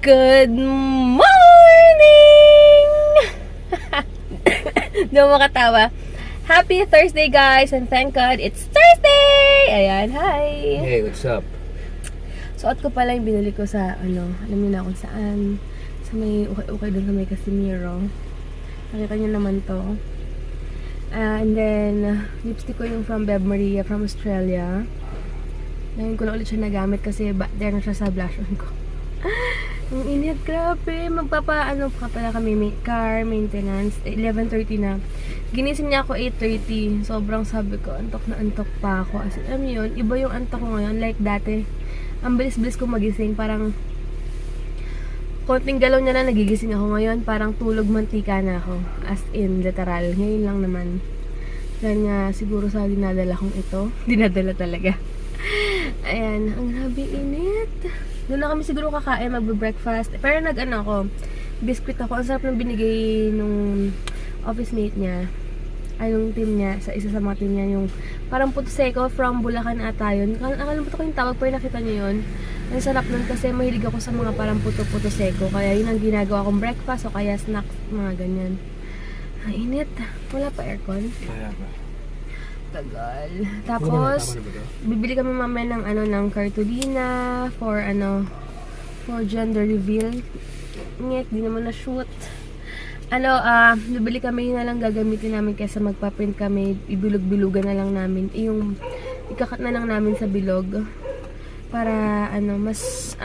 Good morning! Di mo makatawa. Happy Thursday, guys! And thank God, it's Thursday! Ayan, hi! Hey, what's up? Suot ko pala yung binili ko sa, alam niyo na kung saan. Sa may ukay-ukay doon sa may Casimiro. Nakita niyo naman to. And then, lipstick ko yung from Beb Maria from Australia. Ngayon ko na ulit siya nagamit kasi there na siya sa blush on ko. Ang init, grabe. Magpapa-ano pa pala kami, car maintenance. 11:30 na. Ginising niya ako 8:30. Sobrang sabi ko, antok na antok pa ako. As in, alam yun, iba yung antok ko ngayon. Like dati, ang bilis-bilis ko magising. Parang, konting galaw niya na nagigising ako ngayon. Parang tulog mantika na ako. As in, literal. Ngayon lang naman. Dahil nga, siguro sa dinadala kong ito. Dinadala talaga. Ayan, ang grabe init. Doon na kami siguro kakain, magbe-breakfast. Pero nag-ano ako, biscuit ako. Ang sarap nung binigay nung office mate niya. Ay, nung team niya, sa isa sa mga team niya, yung parang puto seco from Bulacan ata yun. Nakalimutan ko yung tawag, pero nakita niyo yun. Ang sarap nun kasi mahilig ako sa mga parang puto-puto seco. Kaya yun ang ginagawa kong breakfast o kaya snacks, mga ganyan. Ang init. Wala pa aircon. Wala ba? Tagal. Tapos, bibili kami mamaya ng ng cartolina for for gender reveal. Ngek, di naman na-shoot. Bibili kami, yun na lang gagamitin namin kaysa magpa-print kami, ibilog-bilugan na lang namin. Yung, ikakat na lang namin sa bilog. Para, mas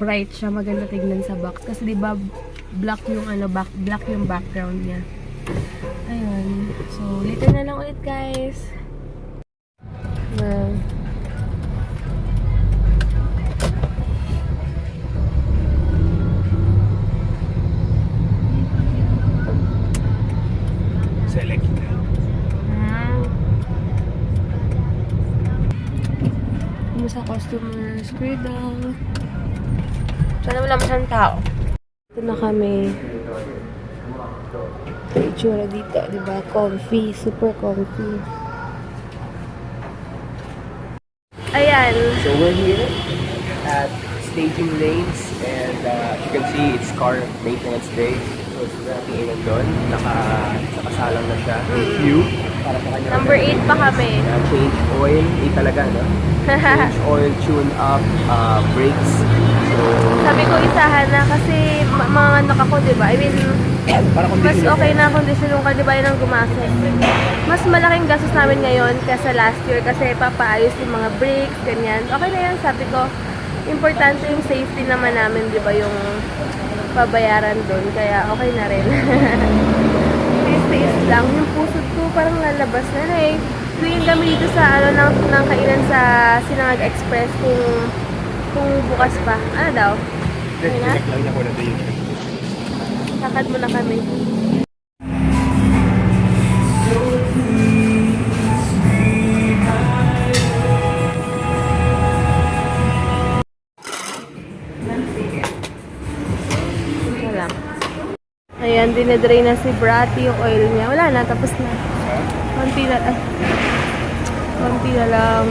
bright siya, maganda tignan sa box. Kasi di ba black yung, black yung background niya. Ayun. So, later na lang ulit, guys. Well, Select. Ano sa customer scribble. Sana wala masyadong tao. Ito na kami. Itsura dito, diba? Comfy. Super comfy. Ayan. So we're here at Staging Lanes and you can see it's car maintenance day. So it's natin doon. Nakasalang na siya. View. Para sa kanya. Number 8 pa kami. Change oil. 8 talaga, no? Change oil, tune up, brakes. So, Sabi ko isahan na kasi mga anak ako, diba? I mean, para mas okay na kondisyon yung kadibayan ng gumasa. Mas malaking gastos namin ngayon kaysa last year kasi papaayos yung mga brakes, ganyan. Okay na yan, sabi ko. Importante yung safety naman namin, di ba, yung pabayaran doon. Kaya okay na rin. Face lang. Yung pusod ko parang lalabas na eh. Tuwing kami dito sa ng kainan sa Sinangag Express kung bukas pa. Ano daw? Okay na? Lakad mo na kami. Ayan, dinedray na si Bratty yung oil niya. Wala na, tapos na. Konti na lang.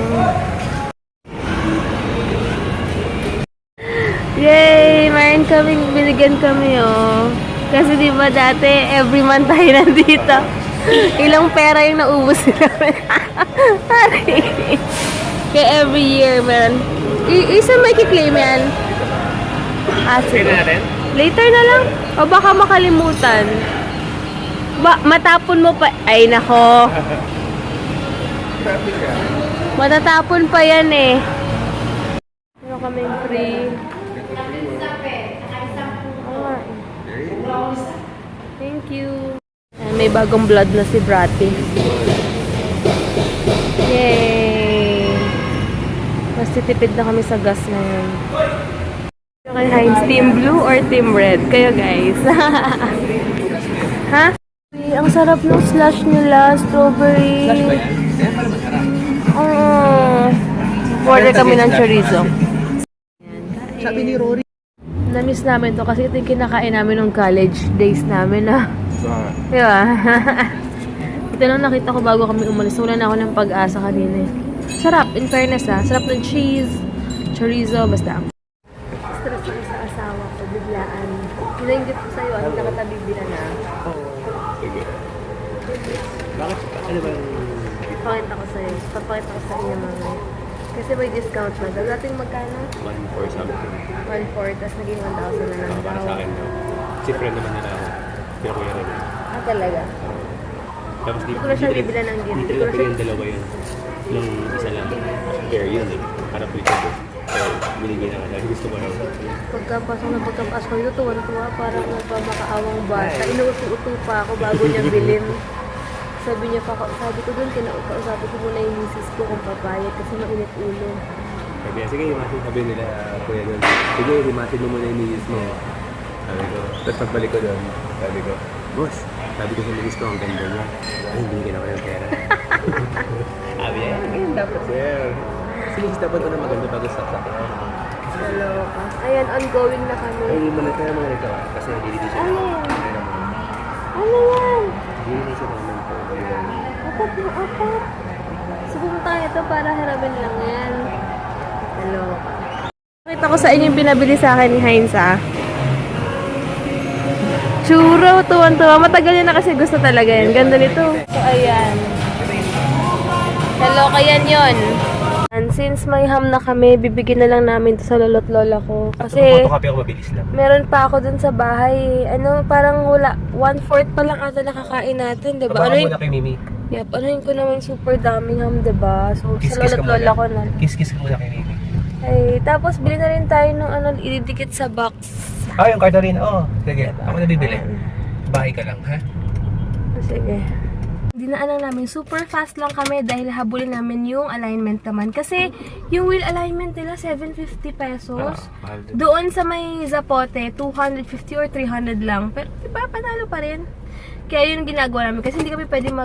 Yay! Mayroon kaming binigyan kami, oh. Kasi di ba dati, every month tayo nandito. Ilang pera yung naubos nila. Kaya every year, meron. Isa may kiklaim yan. Sige. Later na lang. O baka makalimutan. Matapon mo pa. Ay, nako. Matatapon pa yan eh. Meron kaming free. Thank you. Ayan, may bagong blood na si Bratty. Yay! Mas titipid na kami sa gas ngayon. Heinz, team blue or team red? Kayo guys. Ha? Ang sarap ng slush nila, strawberry. Slush ba yan? Kaya pala masarap. Order kami ng chorizo. Sabi ni Rory. Na-miss namin to kasi ito yung kinakain namin ng college days namin na. Diba? Ito lang nakita ko bago kami umalis. Wala na ako ng pag-asa kanina. Sarap, in fairness ha. Sarap ng cheese, chorizo, basta. Stress ako sa asawa Nilingit ko sa'yo, ano nakatabi bila na. Oo. Sige. Bakit? Ano ba yung... Papakita ko sa'yo. Papakita ko sa inyo mamaya. Kasi may discount na. Dating magkano? 1-4 something. 1,400, tapos naging 1,000 na lang Para daw. sa akin, no? Kasi friend naman nila ako. Pero kuya rin. Ah, talaga? Tapos Hindi ko na siya bibilan ng gift. Hindi ko na yung dalawa yun. Nung isa lang. Fair yun eh. Para po ito. Pero binigay na nga. Gusto ko lang. Pagkapasok ko dito, tuwan-tuwa, parang nagpamakaawang bata. Inuuto-uto pa ako bago niya bilhin. Sabi niya pa, sabi ko doon, kausapin ko muna yung misis ko kung papayag kasi mainit ulo. Sabi niya, sige, himasin. Sabi nila, kuya doon. Sige, himasin mo muna yung misis mo. Sabi ko. Tapos pagbalik ko doon, sabi ko, boss, sabi ko sa misis ko, ang ganda niya. Ay, binigyan ako ng pera. Sabi niya, ganyan dapat, sir. Si misis dapat ko na maganda bago sa sakyan. Naloka. Ayan, ongoing na kami. Ay, hindi mo na kaya mga nagawa. Kasi hindi siya. Ano yan? Ano naman. Ano yan? Hindi siya naman po. Apat na apat. Siguro tayo ito para hiramin lang yan. Naloka. Nakita ko sa inyo yung binabili sa akin ni Heinz Churro, tuwan-tuwa. Matagal yun na kasi gusto talaga yan. Ganda nito. So, ayan. Hello, kayan yun. And since may ham na kami, bibigyan na lang namin to sa lolo't lola ko. Kasi Photocopy ako mabilis lang. meron pa ako dun sa bahay. Ano, parang wala. 1/4 pa lang ata nakakain natin, diba? Baka Ano muna kay Mimi. Yep, anuhin ko naman super daming ham, diba? So, Kiss-kiss sa ka lolo't lola muna. ko na. Kiss-kiss ka muna kay Mimi. Ay, tapos bili na rin tayo ng ano, ididikit sa box. Ah, yung karto rin. Oo. Sige, ako na bibili. Bahay ka lang, ha? Sige. Dinaanan namin, super fast lang kami dahil habulin namin yung alignment naman. Kasi yung wheel alignment nila, 750 pesos. Mahal din. Doon sa may Zapote, 250 or 300 lang. Pero diba, panalo pa rin. Kaya yun ang ginagawa namin. Kasi hindi kami pwedeng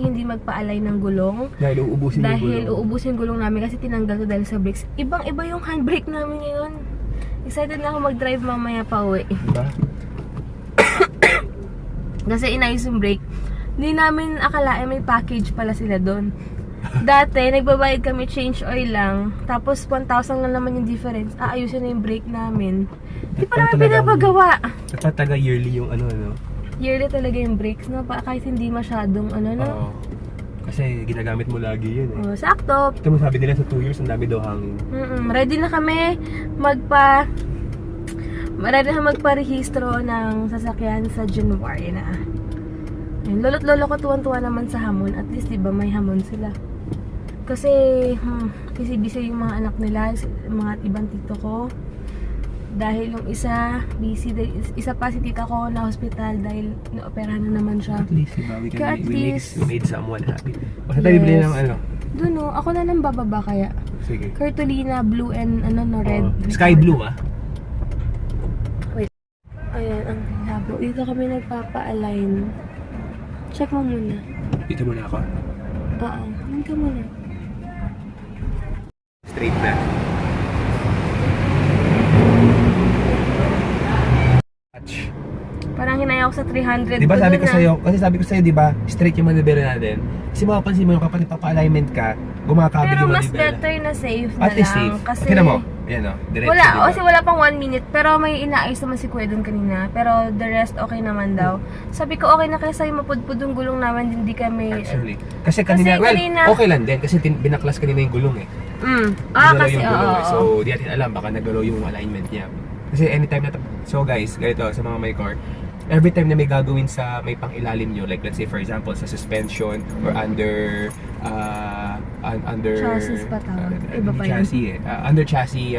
hindi magpa-align ng gulong. Dahil uubusin yung Dahil gulong. uubusin yung gulong namin kasi tinanggal to dahil sa brakes. Ibang-iba yung handbrake namin ngayon. Excited na ako mag-drive mamaya pa uwi. Diba? Kasi inayos yung brake. Hindi namin akalain may package pala sila doon. Dati, nagbabayad kami change oil lang. Tapos 1,000 lang naman yung difference. Aayusin na yung brake namin. Hindi pa namin pinapagawa. Nagtataga yearly yung ano. Yearly talaga yung brakes, no? Kahit hindi masyadong ano, no? Oo. Kasi ginagamit mo lagi yun eh. Oh, sakto. Ito mo sabi nila sa 2 years, ang dami daw hangin. Ready na kami magparehistro ng sasakyan sa January na. Ayun, lolo't lolo ko tuwan-tuwa naman sa hamon. At least, diba, may hamon sila. Kasi, busy-busy yung mga anak nila, yung mga ibang tito ko. Dahil yung isa, busy. Isa pa si tita ko na hospital dahil naoperahan na naman siya. At least, diba, Kaya at least, we made someone happy. Basta tayo bibili ng ano. Doon, no, ako na lang bababa kaya. Sige. Cartolina, blue and red. Sky blue, ah. Ayan, ang labo. Dito kami nagpapa-align. Check mo muna. Dito muna ako. Oo, align ka muna. Straight na. Touch. Parang hinaya ako sa 300. Diba sabi ko doon, sa'yo, kasi sabi ko sa'yo, diba, straight yung manibela natin. Kasi mapapansin mo yung kapag nagpapa-alignment ka, gumakabig pero yung mas manibela. better na safe na At least lang. safe. Kasi Tignan mo, yan o, diretso, wala, diba? kasi wala pang 1 minute. Pero may inaayos naman si Kuya doon kanina. Pero the rest okay naman daw. Sabi ko okay na kaysa yung mapudpud yung gulong namin, hindi kami... Actually. Kasi kanina, well, kanina- okay lang din. Kasi binaklas kanina yung gulong eh. Ah, Nagalaw kasi yung gulong eh. oo. So, di natin alam, baka nagalaw yung alignment niya. Kasi anytime na, so guys, ganito, sa mga may car, every time na may gagawin sa may pang-ilalim nyo, like let's say for example, sa suspension or under Chassis pa tawag. Iba pa yun. chassis under chassis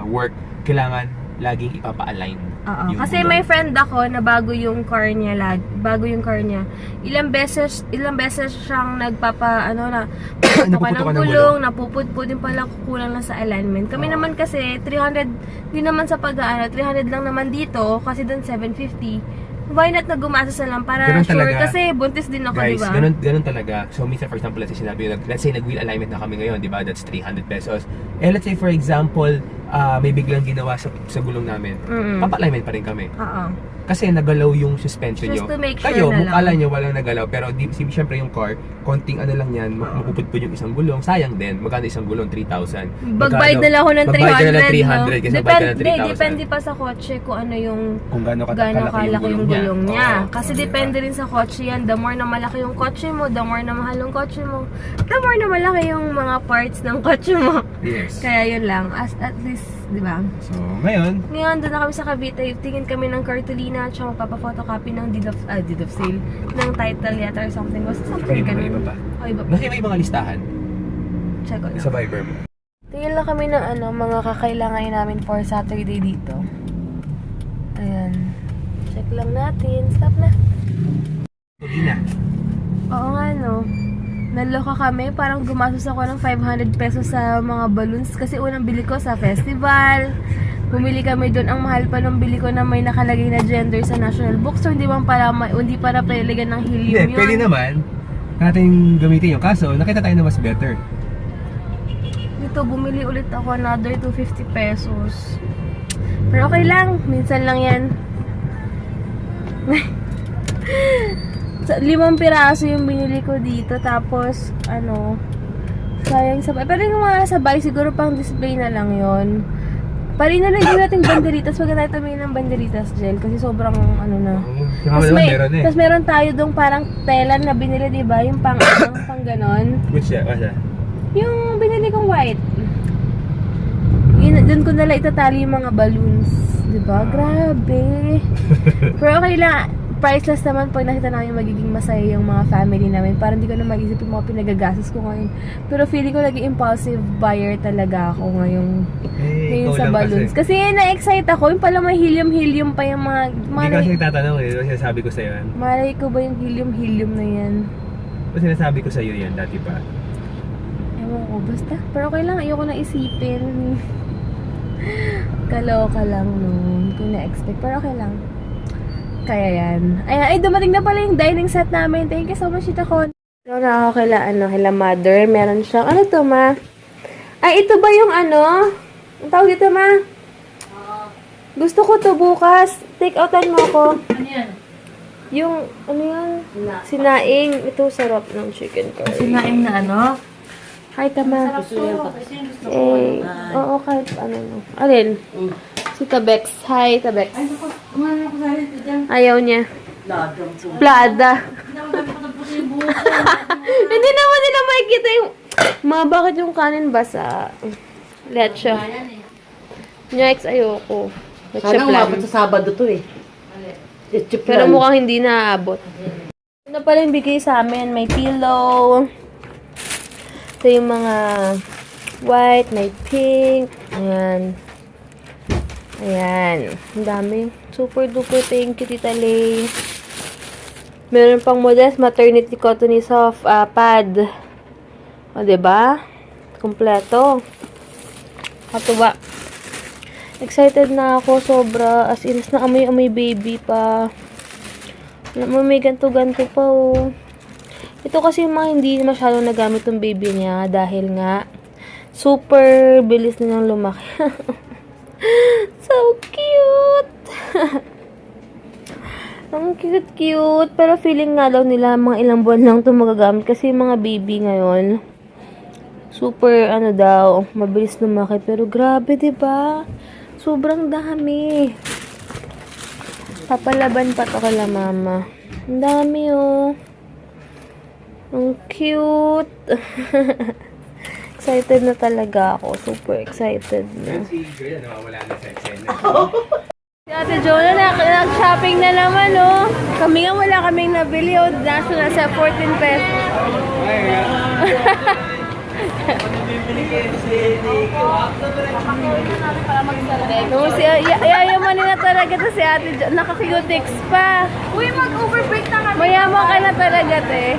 work, kailangan laging ipapa-align. Oo. yung Kasi gulong. may friend ako na bago yung car niya, ilang beses siyang Napuputukan ng ng gulong, napupudpud din pala, kukulang lang sa alignment. Kami naman kasi 300 din naman sa 300 lang naman dito kasi doon 750. Why not na gumasa lang para Ganun sure talaga. kasi buntis din ako, Guys, di ba? ganun talaga. So, minsan, for example, let's say nag-wheel alignment na kami ngayon, di ba? That's 300 pesos. Eh, let's say, for example, may biglang ginawa sa gulong namin, papa-alignment pa rin kami. Oo. Kasi nagalaw yung suspension Just nyo. to make sure Kayo, na lang. mukala nyo walang nagalaw. Pero siyempre yung car, konting ano lang yan, mapupudpud yung isang gulong. Sayang din. Magkano isang gulong? 3,000. Magbayad na lang ako ng 300, Magbayad ka na ng 300 no? kasi magbayad ka ng 3,000. Depende pa sa kotse kung ano yung Kung gaano gaano kalaki yung gulong niya. Oo. Kasi Diba? depende rin sa kotse yan. The more na malaki yung kotse mo, the more na mahal yung kotse mo, the more na malaki yung mga parts ng kotse mo. Yes. Kaya yun lang. At least, di ba? So, ngayon, Ngayon, doon na kami sa Cavite. Tingin kami ng cartolina at saka magpapa-photocopy ng deed of sale. Ng title yata or something. Basta something iba ganun. pa. O, iba pa. nasa may mga listahan Check ko lang. sa Viber mo. Tingin lang kami ng mga kakailangan namin for Saturday dito. Ayan. Check lang natin. Stop na. Tuloy na. Oo nga, no. Naloka kami. Parang gumastos ako ng 500 pesos sa mga balloons. Kasi unang bili ko sa festival. Bumili kami doon. Ang mahal pa nung bili ko na may nakalagay na gender sa National Bookstore. Hindi para paligan ng helium Hindi, yun. pwede naman natin gamitin yung kaso. Nakita tayo na mas better. Dito, bumili ulit ako another 250 pesos. Pero okay lang. Minsan lang yan. Sa 5 piraso yung binili ko dito. Tapos, sayang sabay. Pero yung mga sabay, siguro pang display na lang yon. Parin na lang din natin banderitas. Wag na tayo ng banderitas gel. Kasi sobrang na. Tapos meron tayo dong parang tela na binili, diba? Yung pang ganon. Which siya? Yung binili kong white. Yun, dun ko nalang itatali yung mga balloons. Diba? Grabe. Pero okay lang. Priceless naman pag nakita namin magiging masaya yung mga family namin. Parang hindi ko na mag-isip yung mga pinagagastos ko ngayon. Pero feeling ko naging impulsive buyer talaga ako ngayon sa balloons. Kasi na-excite ako. Yung pala may helium-helium pa yung mga... Hindi ko kasi tatanong sinasabi ko sa'yo yan. Malay ko ba yung helium-helium na yan? Sinasabi ko sa'yo yan dati pa. Ewan ko, basta. Pero okay lang, ayoko na isipin. Kaloka lang nun. Kung na-expect. Pero okay lang. Kaya yan. Ay, dumating na pala yung dining set namin. Thank you so much, Tita Con. So, na ako kila mother. Meron siyang, ano to, ma? Ay, ito ba yung Ang tawag dito, ma? Gusto ko to bukas. Take outan mo ko. Ano yan? Yung, yan? Sinaing. Ito, sarap ng chicken curry. Sinaing na ano? Hi, tama. Gusto yan pa. Kasi gusto ko. Oo, kahit no. Alin? Si Tabex. Hi, Tabex. Ay, naku. Kumana ko sa rin ito dyan. Ayaw niya. Ladang po. Plada. Pinakagamit ko na po sa yung buhok ko. Hindi naman nila makikita yung... bakit yung kanin basa? Leche. Ayan eh. Next, ayoko. Leche Sana plan. umabot sa Sabado to eh. Leche Pero plan. mukhang hindi naaabot. Ano pala yung bigay sa amin? May pillow. Ito yung mga white, may pink. Ayan. Ayan. Ang dami. Super duper thank you, Tita Lay. Meron pang modest maternity cottony soft pad. O, diba? Kompleto. Katuwa. Excited na ako sobra. As in, na amoy baby pa. Alam mo, may ganto-ganto pa, oh. Ito kasi yung mga hindi masyadong nagamit ng baby niya dahil nga super bilis na niyang lumaki. So cute! Ang cute-cute. Pero feeling nga daw nila mga ilang buwan lang ito magagamit kasi yung mga baby ngayon super daw, mabilis lumaki. Pero grabe, diba? Sobrang dami. Papalaban pa to kala mama. Ang dami, oh. Ang cute. Excited na talaga ako. Super excited na. Si Joya nawawala na sa eksena. Si Ate Jonah, nag-shopping na naman, oh. Kami nga wala kaming nabili, oh. National sa 14 pesos. Yayaman na talaga to si Ate Jo. Naka-cutics pa. Uy, mag-overbreak na kami. Mayaman ka na talaga, te.